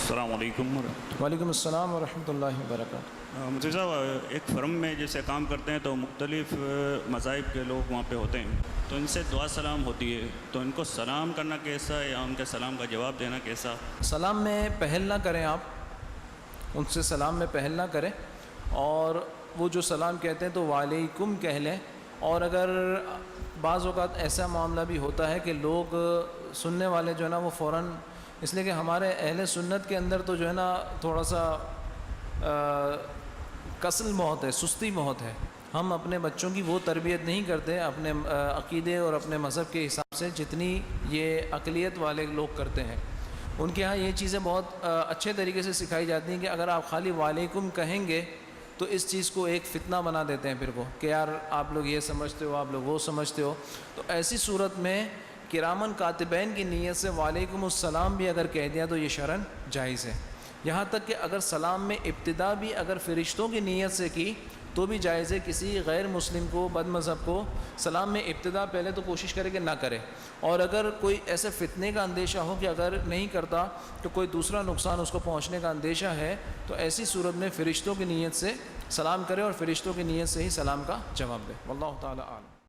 السلام علیکم وعلیکم السلام ورحمۃ اللہ وبرکاتہ۔ مفتی صاحب، ایک فرم میں جیسے کام کرتے ہیں تو مختلف مذاہب کے لوگ وہاں پہ ہوتے ہیں، تو ان سے دعا سلام ہوتی ہے، تو ان کو سلام کرنا کیسا ہے یا ان کے سلام کا جواب دینا کیسا؟ سلام میں پہل نہ کریں، آپ ان سے سلام میں پہل نہ کریں، اور وہ جو سلام کہتے ہیں تو وعلیکم کہہ لیں۔ اور اگر بعض اوقات ایسا معاملہ بھی ہوتا ہے کہ لوگ سننے والے جو ہے نا وہ فوراً، اس لیے کہ ہمارے اہل سنت کے اندر تو جو ہے نا تھوڑا سا کسل بہت ہے، سستی بہت ہے۔ ہم اپنے بچوں کی وہ تربیت نہیں کرتے اپنے عقیدے اور اپنے مذہب کے حساب سے جتنی یہ اقلیت والے لوگ کرتے ہیں۔ ان کے ہاں یہ چیزیں بہت اچھے طریقے سے سکھائی جاتی ہیں کہ اگر آپ خالی وعلیکم کہیں گے تو اس چیز کو ایک فتنہ بنا دیتے ہیں پھر وہ، کہ یار آپ لوگ یہ سمجھتے ہو، آپ لوگ وہ سمجھتے ہو۔ تو ایسی صورت میں کرامن کاتبین کی نیت سے وعلیکم السلام بھی اگر کہہ دیا تو یہ شرعاً جائز ہے۔ یہاں تک کہ اگر سلام میں ابتدا بھی اگر فرشتوں کی نیت سے کی تو بھی جائز ہے۔ کسی غیر مسلم کو، بد مذہب کو سلام میں ابتدا پہلے تو کوشش کرے کہ نہ کرے، اور اگر کوئی ایسے فتنے کا اندیشہ ہو کہ اگر نہیں کرتا تو کوئی دوسرا نقصان اس کو پہنچنے کا اندیشہ ہے، تو ایسی صورت میں فرشتوں کی نیت سے سلام کرے اور فرشتوں کی نیت سے ہی سلام کا جواب دے۔ واللہ تعالی اعلم۔